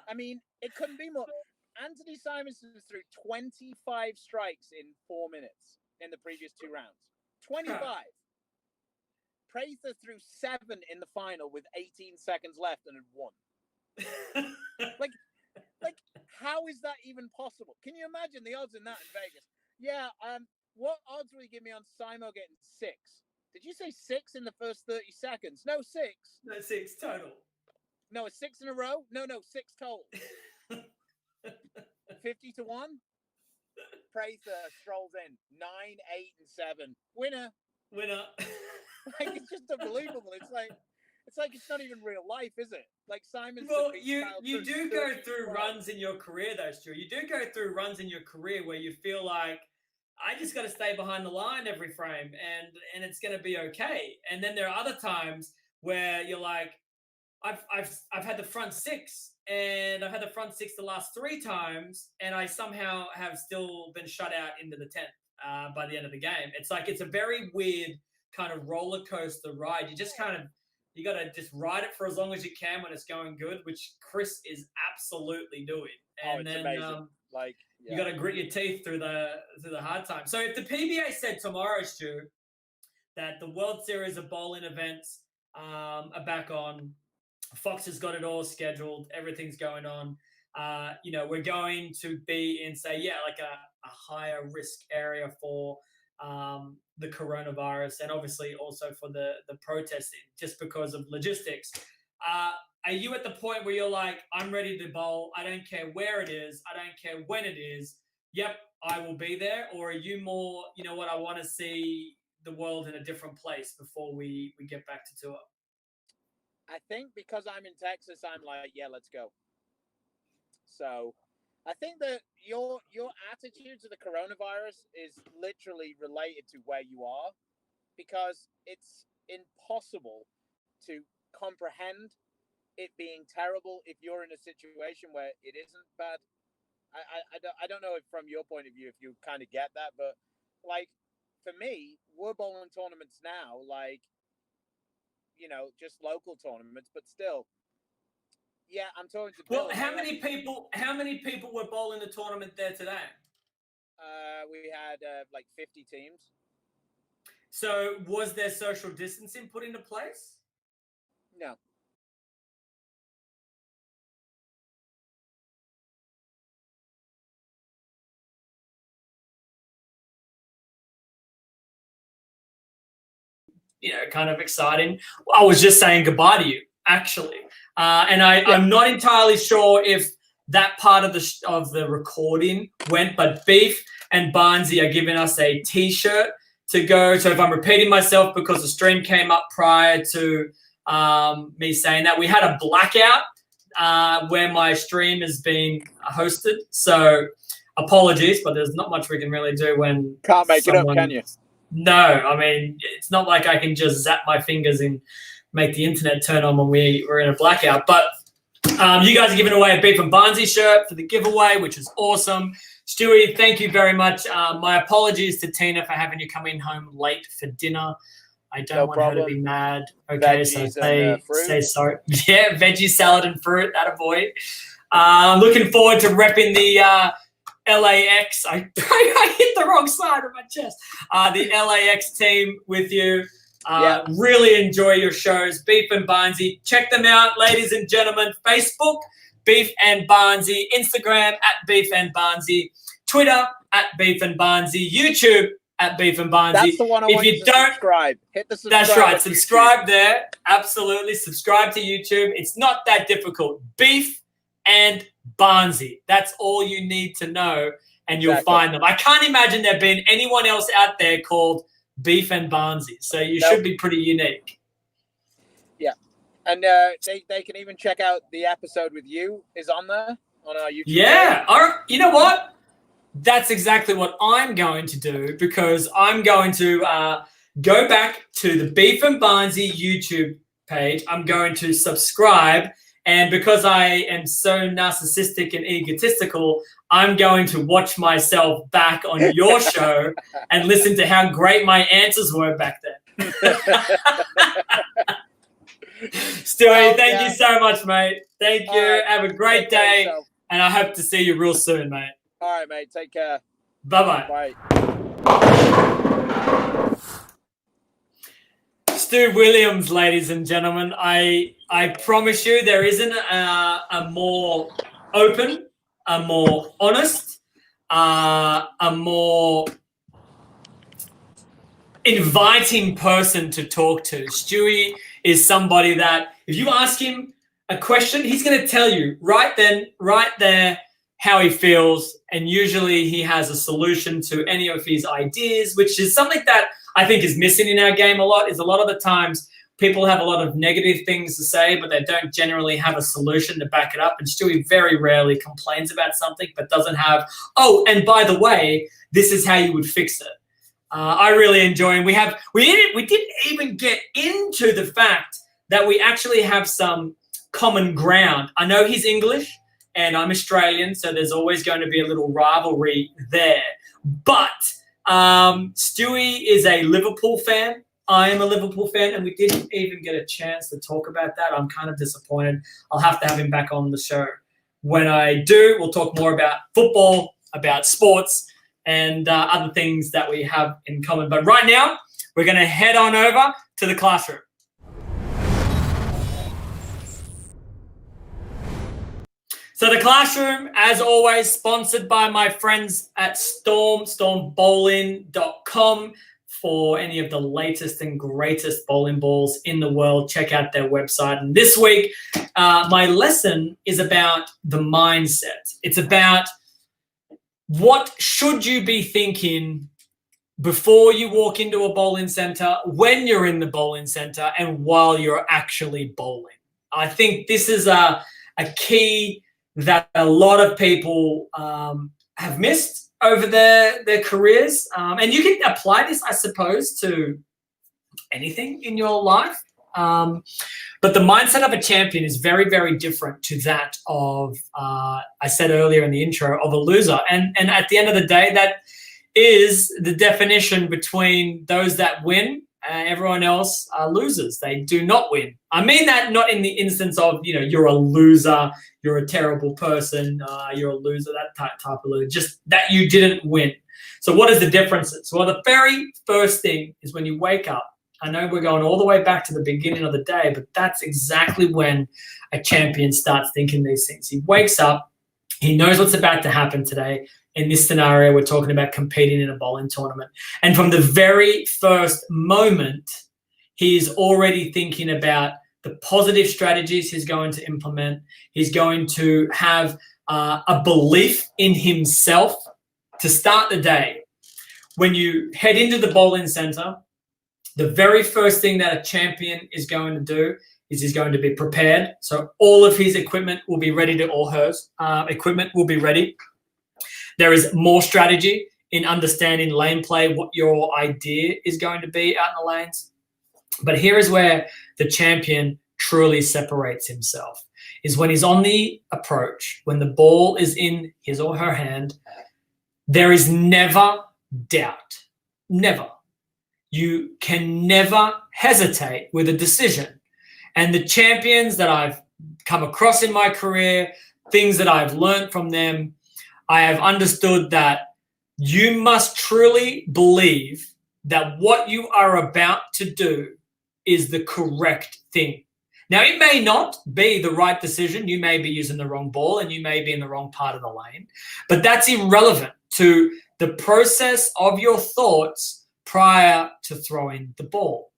I mean, it couldn't be more. Anthony Simonson threw 25 strikes in 4 minutes in the previous 2 rounds. 25. Prather threw 7 in the final with 18 seconds left and had won. like, How is that even possible? Can you imagine the odds in that in Vegas? Yeah. What odds will you give me on Simo getting 6? Did you say 6 in the first 30 seconds? No, 6. No, 6 total. No, a 6 in a row? No, 6 total. 50 to 1. Prather strolls in 9, 8, and 7. Winner. Like, it's just unbelievable. It's like it's not even real life, is it? Like Simonson. Well, you do go through runs in your career, though, Stu. You do go through runs in your career where you feel like I just got to stay behind the line every frame, and it's going to be okay. And then there are other times where you're like, I've had the front 6, and I've had the front 6 the last 3 times, and I somehow have still been shut out into the 10th by the end of the game. It's like it's a very weird kind of roller coaster ride. You got to just ride it for as long as you can when it's going good, which Chris is absolutely doing. And it's amazing. You got to grit your teeth through the hard times. So if the PBA said tomorrow, Stu, that the World Series of bowling events are back on, Fox has got it all scheduled, everything's going on. We're going to be in, say, like a higher risk area for the coronavirus, and obviously also for the protesting, just because of logistics. Are you at the point where you're like, I'm ready to bowl, I don't care where it is, I don't care when it is, yep, I will be there? Or are you more, you know what, I want to see the world in a different place before we get back to tour? I think because I'm in Texas, I'm like, yeah, let's go. So I think that your attitude to the coronavirus is literally related to where you are, because it's impossible to comprehend it being terrible if you're in a situation where it isn't bad. I don't know if from your point of view, if you kind of get that, but like for me, we're bowling tournaments now, like, just local tournaments, but still. Yeah, I'm talking to Bill. Well, how many people were bowling the tournament there today? We had like 50 teams. So was there social distancing put into place? No. Kind of exciting. I was just saying goodbye to you, actually. And I'm not entirely sure if that part of the recording went, but Beef and Barnsey are giving us a T-shirt to go. So if I'm repeating myself because the stream came up prior to me saying that, we had a blackout where my stream is being hosted. So apologies, but there's not much we can really do when can't make it up, can you? No, I mean, it's not like I can just zap my fingers and make the internet turn on when we're in a blackout. But you guys are giving away a Beef and Barnsey shirt for the giveaway, which is awesome. Stewie, thank you very much. My apologies to Tina for having you come in home late for dinner. I don't want her to be mad. Okay, veggies so say sorry. Yeah, veggie salad and fruit. Attaboy. Looking forward to repping the LAX. I hit the wrong side of my chest. The LAX team with you. Really enjoy your shows, Beef and Barnsey. Check them out, ladies and gentlemen. Facebook, Beef and Barnsey. Instagram at Beef and Barnsey. Twitter at Beef and Barnsey. YouTube at Beef and Barnsey. That's the one I want you to subscribe. Hit the subscribe. That's right. Subscribe there. Absolutely. Subscribe to YouTube. It's not that difficult. Beef and Barnsey. That's all you need to know, and you'll find them. I can't imagine there being anyone else out there called Beef and Barnsey. So you should be pretty unique. Yeah. And they can even check out the episode with you is on there on our YouTube. Yeah. You know what? That's exactly what I'm going to do, because I'm going to go back to the Beef and Barnsey YouTube page. I'm going to subscribe. And because I am so narcissistic and egotistical, I'm going to watch myself back on your show and listen to how great my answers were back then. Stewie, thank you so much, mate. Thank you. Right. Have a great day. And I hope to see you real soon, mate. All right, mate. Take care. Bye-bye. Bye. Stu Williams, ladies and gentlemen. I promise you there isn't a more open, a more honest, a more inviting person to talk to. Stewie is somebody that if you ask him a question, he's going to tell you right then, right there, how he feels. And usually he has a solution to any of his ideas, which is something that I think is missing in our game a lot, is a lot of the times people have a lot of negative things to say, but they don't generally have a solution to back it up. And Stewie very rarely complains about something, but doesn't have, oh, and by the way, this is how you would fix it. I really enjoy him. We didn't even get into the fact that we actually have some common ground. I know he's English and I'm Australian, so there's always going to be a little rivalry there. But Stewie is a Liverpool fan. I am a Liverpool fan, and we didn't even get a chance to talk about that. I'm kind of disappointed. I'll have to have him back on the show. When I do, we'll talk more about football, about sports, and other things that we have in common. But right now, we're going to head on over to the classroom. So the classroom, as always, sponsored by my friends at stormbowling.com. For any of the latest and greatest bowling balls in the world, check out their website. And this week, my lesson is about the mindset. It's about what should you be thinking before you walk into a bowling center, when you're in the bowling center, and while you're actually bowling. I think this is a key that a lot of people have missed over their careers. And you can apply this, I suppose, to anything in your life. But the mindset of a champion is very, very different to that of, I said earlier in the intro, of a loser. And at the end of the day, that is the definition between those that win and everyone else are losers. They do not win. I mean that not in the instance of, you're a loser, you're a terrible person, you're a loser, that type of loser, just that you didn't win. So what is the differences? Well, the very first thing is when you wake up. I know we're going all the way back to the beginning of the day, but that's exactly when a champion starts thinking these things. He wakes up, he knows what's about to happen today. In this scenario, we're talking about competing in a bowling tournament. And from the very first moment, he's already thinking about the positive strategies he's going to implement. He's going to have a belief in himself to start the day. When you head into the bowling center, the very first thing that a champion is going to do is he's going to be prepared. So all of his equipment will be ready all hers equipment will be ready. There is more strategy in understanding lane play, what your idea is going to be out in the lanes. But here is where the champion truly separates himself, is when he's on the approach, when the ball is in his or her hand, there is never doubt. Never. You can never hesitate with a decision. And the champions that I've come across in my career, things that I've learned from them, I have understood that you must truly believe that what you are about to do is the correct thing. Now, it may not be the right decision. You may be using the wrong ball and you may be in the wrong part of the lane, but that's irrelevant to the process of your thoughts prior to throwing the ball.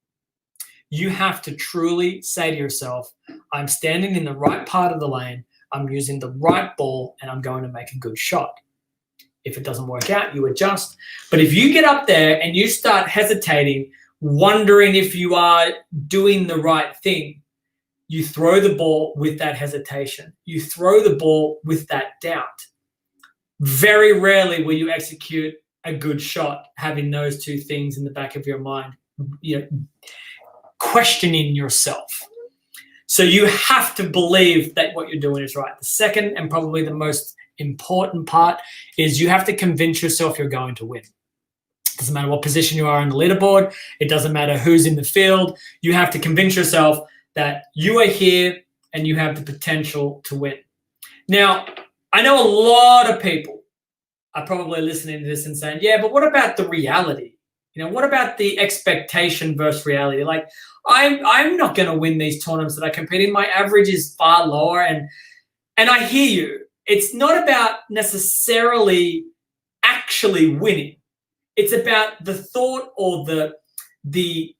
You have to truly say to yourself, I'm standing in the right part of the lane, I'm using the right ball, and I'm going to make a good shot. If it doesn't work out, you adjust. But if you get up there and you start hesitating, wondering if you are doing the right thing, you throw the ball with that hesitation. You throw the ball with that doubt. Very rarely will you execute a good shot having those two things in the back of your mind, questioning yourself. So you have to believe that what you're doing is right. The second and probably the most important part is you have to convince yourself you're going to win. It doesn't matter what position you are on the leaderboard. It doesn't matter who's in the field. You have to convince yourself that you are here and you have the potential to win. Now, I know a lot of people are probably listening to this and saying, yeah, but what about the reality? What about the expectation versus reality? Like, I'm not going to win these tournaments that I compete in. My average is far lower, and I hear you. it's not about necessarily actually winning. It's about the thought or the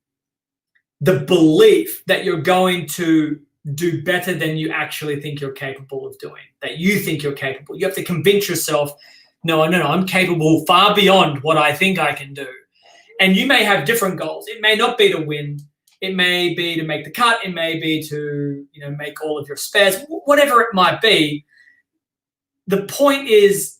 belief that you're going to do better than you actually think you're capable of doing, that you think you're capable. You have to convince yourself, no, I'm capable far beyond what I think I can do. And you may have different goals. It may not be to win. It may be to make the cut. It may be to, make all of your spares, whatever it might be. The point is,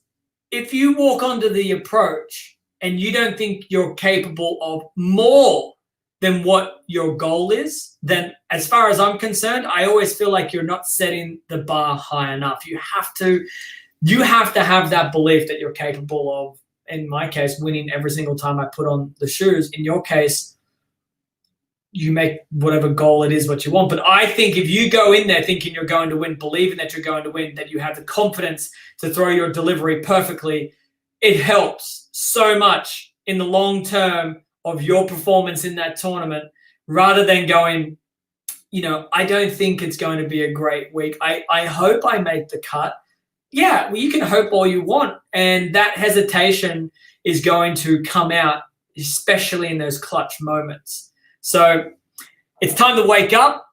if you walk onto the approach and you don't think you're capable of more than what your goal is, then as far as I'm concerned, I always feel like you're not setting the bar high enough. You have to have that belief that you're capable of, in my case, winning every single time I put on the shoes. In your case, you make whatever goal it is what you want. But I think if you go in there thinking you're going to win, believing that you're going to win, that you have the confidence to throw your delivery perfectly, it helps so much in the long term of your performance in that tournament, rather than going, I don't think it's going to be a great week. I hope I make the cut. Yeah, well, you can hope all you want. And that hesitation is going to come out, especially in those clutch moments. So it's time to wake up.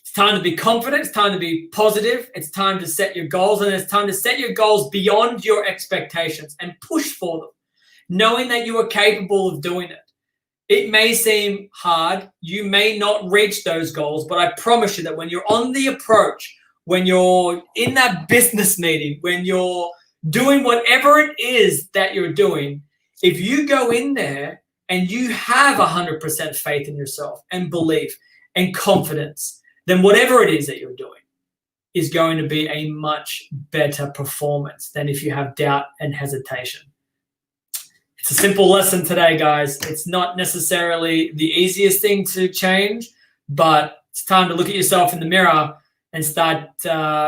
It's time to be confident. It's time to be positive. It's time to set your goals. And it's time to set your goals beyond your expectations and push for them, knowing that you are capable of doing it. It may seem hard. You may not reach those goals, but I promise you that when you're on the approach, when you're in that business meeting, when you're doing whatever it is that you're doing, if you go in there and you have 100% faith in yourself and belief and confidence, then whatever it is that you're doing is going to be a much better performance than if you have doubt and hesitation. It's a simple lesson today, guys. It's not necessarily the easiest thing to change, but it's time to look at yourself in the mirror and start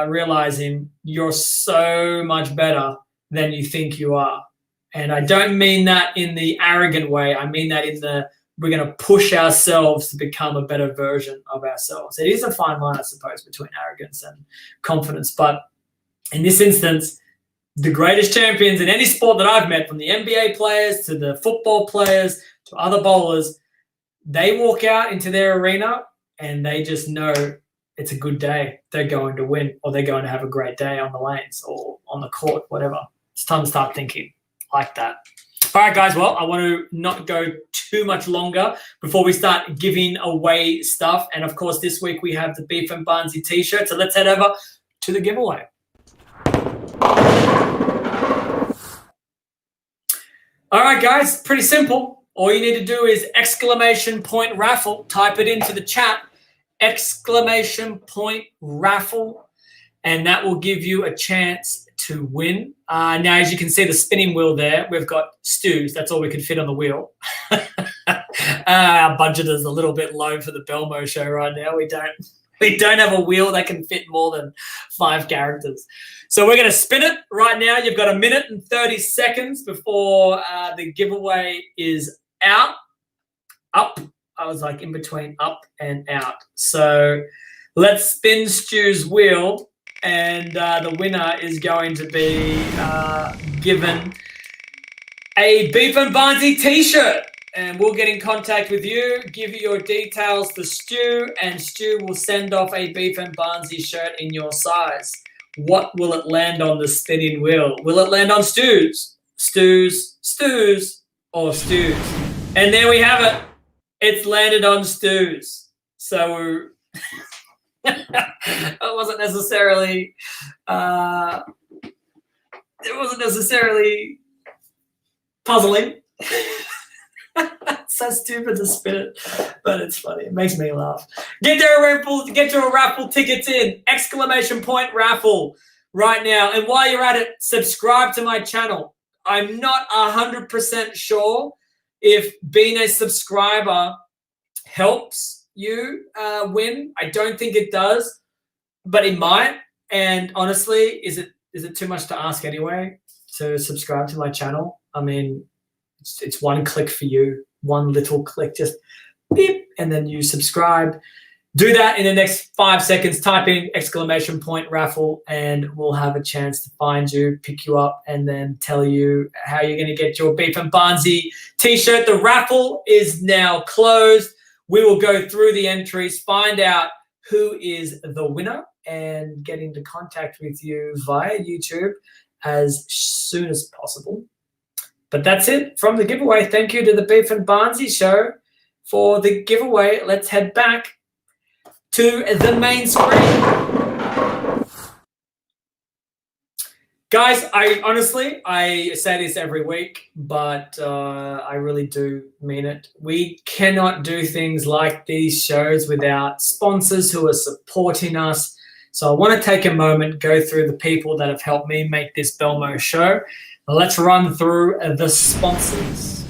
realizing you're so much better than you think you are. And I don't mean that in the arrogant way. I mean that in the, we're going to push ourselves to become a better version of ourselves. It is a fine line, I suppose, between arrogance and confidence. But in this instance, the greatest champions in any sport that I've met, from the NBA players to the football players to other bowlers, they walk out into their arena and they just know it's a good day. They're going to win, or they're going to have a great day on the lanes or on the court, whatever. It's time to start thinking like that. All right, guys. Well, I want to not go too much longer before we start giving away stuff. And, of course, this week we have the Beef and Barnsey T-shirt. So let's head over to the giveaway. All right, guys, pretty simple. All you need to do is !raffle. Type it into the chat, !raffle, and that will give you a chance to win. Now, as you can see, the spinning wheel there, we've got Stu's. That's all we can fit on the wheel. Our budget is a little bit low for the BELMO show right now. We don't have a wheel that can fit more than 5 characters. So we're going to spin it right now. You've got 1 minute and 30 seconds before the giveaway is out. Up. I was like in between up and out. So let's spin Stu's wheel, and the winner is going to be given a Beef and Barnsey T-shirt. And we'll get in contact with you, give you your details to Stu, and Stu will send off a Beef and Barnsey shirt in your size. What will it land on the spinning wheel? Will it land on Stu's, or Stu's? And there we have it. It's landed on Stu's. So it wasn't necessarily puzzling. It's so stupid to spin it, but it's funny. It makes me laugh. Get your raffle tickets in, !raffle right now. And while you're at it, subscribe to my channel. I'm not 100% sure if being a subscriber helps you win. I don't think it does, but it might. And honestly, is it too much to ask anyway to subscribe to my channel? I mean, it's one click for you, one little click, just beep, and then you subscribe. Do that in the next 5 seconds. Type in !raffle and we'll have a chance to find you, pick you up, and then tell you how you're going to get your Beef and Barnsey t-shirt. The raffle is now closed. We will go through the entries, find out who is the winner, and get into contact with you via YouTube as soon as possible. But that's it from the giveaway. Thank you to the Beef and Barnsey Show for the giveaway. Let's head back to the main screen. Guys, I say this every week, but I really do mean it. We cannot do things like these shows without sponsors who are supporting us. So I want to take a moment, go through the people that have helped me make this BELMO show. Let's run through the sponsors.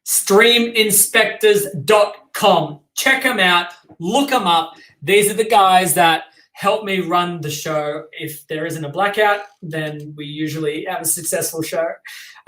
StreamInspectors.com. Check them out. Look them up. These are the guys that help me run the show. If there isn't a blackout, then we usually have a successful show.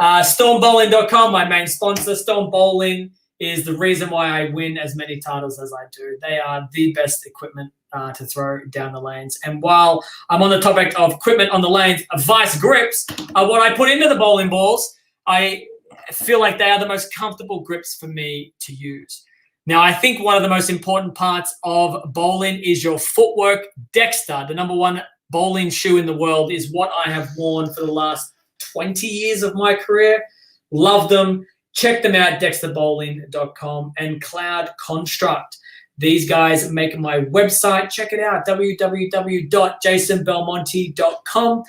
StormBowling.com, my main sponsor. Storm Bowling is the reason why I win as many titles as I do. They are the best equipment to throw down the lanes. And while I'm on the topic of equipment on the lanes, vice grips are what I put into the bowling balls. I feel like they are the most comfortable grips for me to use. Now, I think one of the most important parts of bowling is your footwork. Dexter, the #1 bowling shoe in the world, is what I have worn for the last 20 years of my career. Love them. Check them out, dexterbowling.com and Cloud Construct. These guys make my website. Check it out, www.jasonbelmonte.com.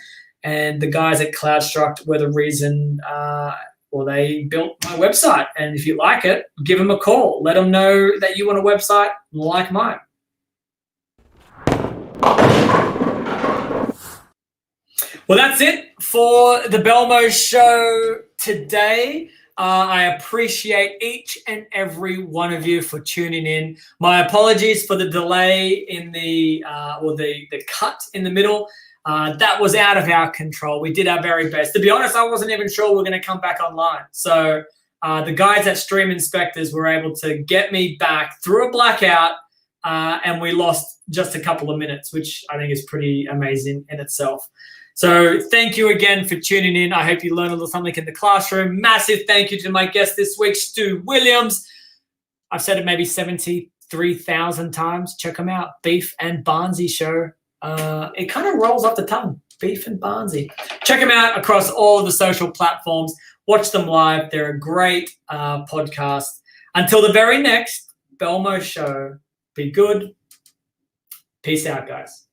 And the guys at CloudStruct were the reason they built my website. And if you like it, give them a call. Let them know that you want a website like mine. Well, that's it for the BELMO show today. I appreciate each and every one of you for tuning in. My apologies for the delay in the cut in the middle. That was out of our control. We did our very best. To be honest, I wasn't even sure we were going to come back online. So the guys at Stream Inspectors were able to get me back through a blackout, and we lost just a couple of minutes, which I think is pretty amazing in itself. So thank you again for tuning in. I hope you learned a little something in the classroom. Massive thank you to my guest this week, Stu Williams. I've said it maybe 73,000 times. Check them out. Beef and Barnsey Show. It kind of rolls off the tongue. Beef and Barnsey. Check them out across all the social platforms. Watch them live. They're a great podcast. Until the very next BELMO show, be good. Peace out, guys.